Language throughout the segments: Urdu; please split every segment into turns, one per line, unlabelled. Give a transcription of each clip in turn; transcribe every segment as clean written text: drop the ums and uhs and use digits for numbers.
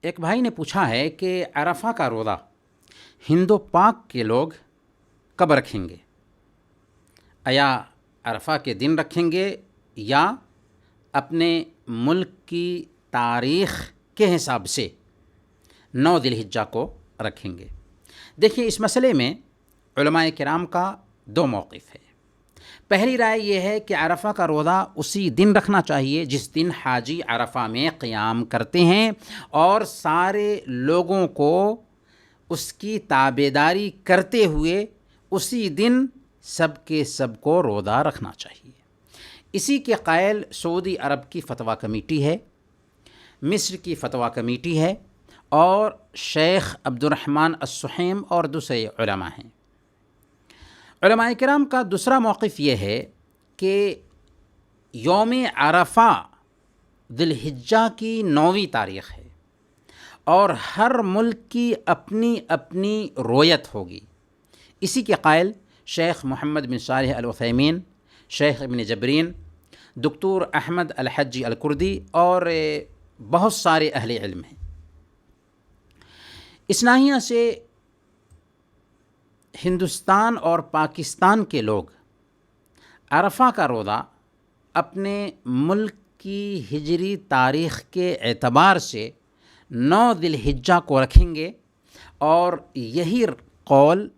ایک بھائی نے پوچھا ہے کہ عرفہ کا روزہ ہند و پاک کے لوگ کب رکھیں گے؟ آیا عرفہ کے دن رکھیں گے یا اپنے ملک کی تاریخ کے حساب سے 9 ذی الحجہ کو رکھیں گے؟ دیکھیے، اس مسئلے میں علماء کرام کا 2 موقف ہے۔ پہلی رائے یہ ہے کہ عرفہ کا روزہ اسی دن رکھنا چاہیے جس دن حاجی عرفہ میں قیام کرتے ہیں، اور سارے لوگوں کو اس کی تابعداری کرتے ہوئے اسی دن سب کے سب کو روزہ رکھنا چاہیے۔ اسی کے قائل سعودی عرب کی فتویٰ کمیٹی ہے، مصر کی فتویٰ کمیٹی ہے، اور شیخ عبد الرحمن السحیم اور دوسرے علماء ہیں۔ علماء کرام کا دوسرا موقف یہ ہے کہ یوم عرفہ ذی الحجہ کی 9ویں تاریخ ہے، اور ہر ملک کی اپنی اپنی رویت ہوگی۔ اسی کے قائل شیخ محمد بن صالح العثیمین، شیخ ابن جبرین، دکتور احمد الحجی الکردی اور بہت سارے اہل علم ہیں۔ اس ناحیہ سے ہندوستان اور پاکستان کے لوگ عرفہ کا روزہ اپنے ملک کی ہجری تاریخ کے اعتبار سے 9 ذی الحجہ کو رکھیں گے، اور یہی قول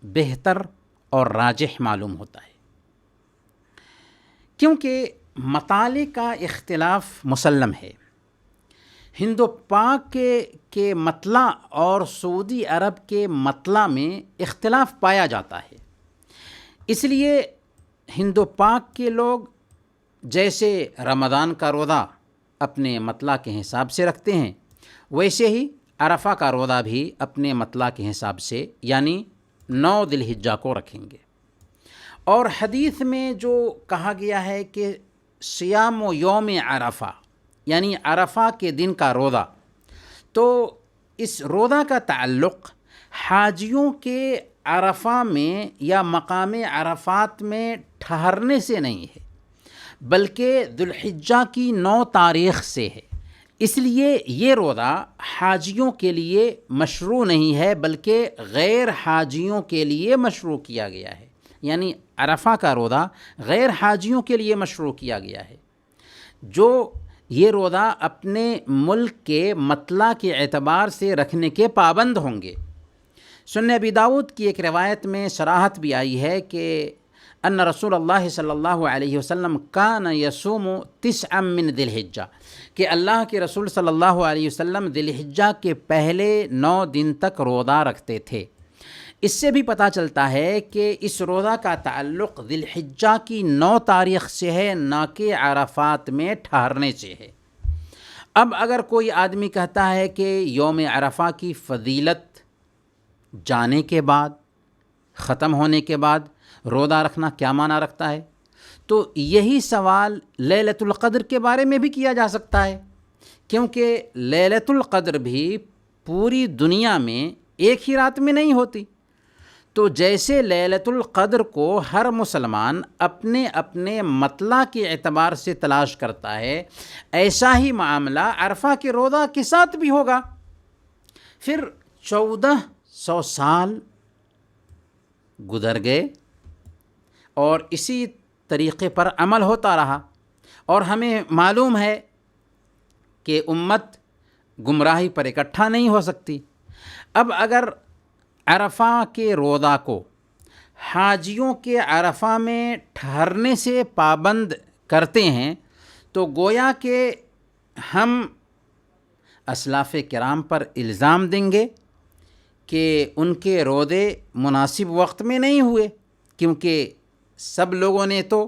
بہتر اور راجح معلوم ہوتا ہے، کیونکہ مطالع کا اختلاف مسلم ہے۔ ہند و پاک کے مطلع اور سعودی عرب کے مطلع میں اختلاف پایا جاتا ہے۔ اس لیے ہند و پاک کے لوگ جیسے رمضان کا روزہ اپنے مطلع کے حساب سے رکھتے ہیں، ویسے ہی عرفہ کا روزہ بھی اپنے مطلع کے حساب سے یعنی 9 ذی الحجہ کو رکھیں گے۔ اور حدیث میں جو کہا گیا ہے کہ صیام و یوم عرفہ یعنی عرفہ کے دن کا روزہ، تو اس روزہ کا تعلق حاجیوں کے عرفہ میں یا مقام عرفات میں ٹھہرنے سے نہیں ہے، بلکہ ذی الحجہ کی 9 تاریخ سے ہے۔ اس لیے یہ روزہ حاجیوں کے لیے مشروع نہیں ہے، بلکہ غیر حاجیوں کے لیے مشروع کیا گیا ہے، یعنی عرفہ کا روزہ غیر حاجیوں کے لیے مشروع کیا گیا ہے، جو یہ روزہ اپنے ملک کے مطلع کے اعتبار سے رکھنے کے پابند ہوں گے۔ سنن ابی داؤد کی ایک روایت میں صراحت بھی آئی ہے کہ ان رسول اللہ صلی اللہ علیہ وسلم کان یصوم 9 من ذی الحجہ، کہ اللہ کے رسول صلی اللہ علیہ وسلم ذی الحجہ کے پہلے 9 دن تک روزہ رکھتے تھے۔ اس سے بھی پتہ چلتا ہے کہ اس روزہ کا تعلق ذی الحجہ کی 9 تاریخ سے ہے، نہ کہ عرفات میں ٹھہرنے سے ہے۔ اب اگر کوئی آدمی کہتا ہے کہ یوم عرفہ کی فضیلت جانے کے بعد، ختم ہونے کے بعد روزہ رکھنا کیا معنی رکھتا ہے، تو یہی سوال لیلۃ القدر کے بارے میں بھی کیا جا سکتا ہے، کیونکہ لیلۃ القدر بھی پوری دنیا میں ایک ہی رات میں نہیں ہوتی۔ تو جیسے لیلۃ القدر کو ہر مسلمان اپنے اپنے مطلع کے اعتبار سے تلاش کرتا ہے، ایسا ہی معاملہ عرفہ کے روزہ کے ساتھ بھی ہوگا۔ پھر 1400 سال گزر گئے اور اسی طریقے پر عمل ہوتا رہا، اور ہمیں معلوم ہے کہ امت گمراہی پر اکٹھا نہیں ہو سکتی۔ اب اگر عرفہ کے روزہ کو حاجیوں کے عرفہ میں ٹھہرنے سے پابند کرتے ہیں، تو گویا کہ ہم اسلاف کرام پر الزام دیں گے کہ ان کے روزے مناسب وقت میں نہیں ہوئے، کیونکہ سب لوگوں نے تو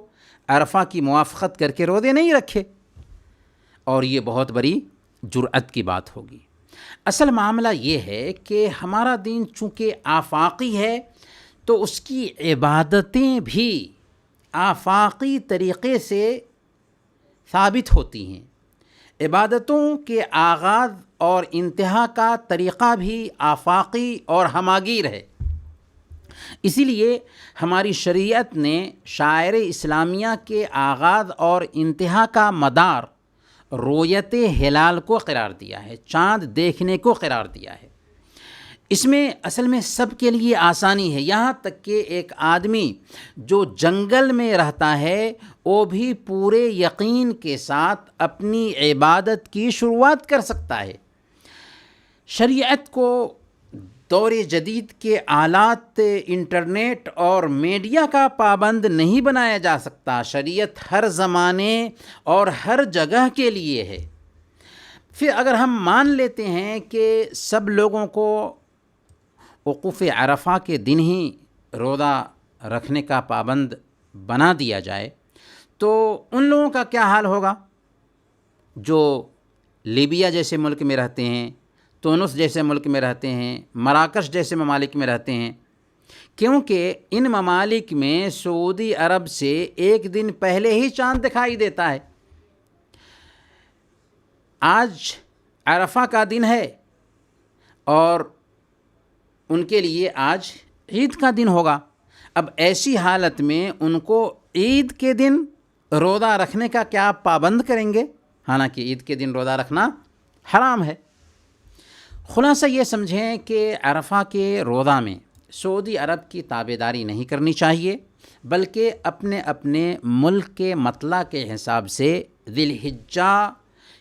عرفہ کی موافقت کر کے روزے نہیں رکھے، اور یہ بہت بڑی جرأت کی بات ہوگی۔ اصل معاملہ یہ ہے کہ ہمارا دین چونکہ آفاقی ہے، تو اس کی عبادتیں بھی آفاقی طریقے سے ثابت ہوتی ہیں۔ عبادتوں کے آغاز اور انتہا کا طریقہ بھی آفاقی اور ہماگیر ہے۔ اسی لیے ہماری شریعت نے شاعر اسلامیہ کے آغاز اور انتہا کا مدار رویت ہلال کو قرار دیا ہے، چاند دیکھنے کو قرار دیا ہے۔ اس میں اصل میں سب کے لیے آسانی ہے، یہاں تک کہ ایک آدمی جو جنگل میں رہتا ہے وہ بھی پورے یقین کے ساتھ اپنی عبادت کی شروعات کر سکتا ہے۔ شریعت کو دور جدید کے آلات انٹرنیٹ اور میڈیا کا پابند نہیں بنایا جا سکتا۔ شریعت ہر زمانے اور ہر جگہ کے لیے ہے۔ پھر اگر ہم مان لیتے ہیں کہ سب لوگوں کو وقوف عرفہ کے دن ہی روزہ رکھنے کا پابند بنا دیا جائے تو ان لوگوں کا کیا حال ہوگا جو لیبیا جیسے ملک میں رہتے ہیں، تونس جیسے ملک میں رہتے ہیں، مراکش جیسے ممالک میں رہتے ہیں؟ کیونکہ ان ممالک میں سعودی عرب سے ایک دن پہلے ہی چاند دکھائی دیتا ہے۔ آج عرفہ کا دن ہے اور ان کے لیے آج عید کا دن ہوگا۔ اب ایسی حالت میں ان کو عید کے دن روزہ رکھنے کا کیا پابند کریں گے؟ حالانکہ عید کے دن روزہ رکھنا حرام ہے۔ خلاصہ یہ سمجھیں کہ عرفہ کے روزہ میں سعودی عرب کی تابعداری نہیں کرنی چاہیے، بلکہ اپنے اپنے ملک کے مطلع کے حساب سے ذی الحجہ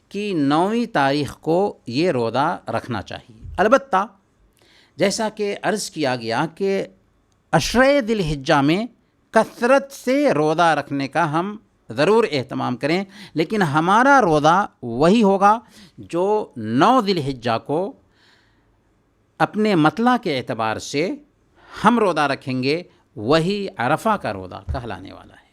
کی 9ویں تاریخ کو یہ روزہ رکھنا چاہیے۔ البتہ جیسا کہ عرض کیا گیا کہ عشرے ذی الحجہ میں کثرت سے روزہ رکھنے کا ہم ضرور اہتمام کریں، لیکن ہمارا روزہ وہی ہوگا جو 9 ذی الحجہ کو اپنے مطلع کے اعتبار سے ہم روزہ رکھیں گے، وہی عرفہ کا روزہ کہلانے والا ہے۔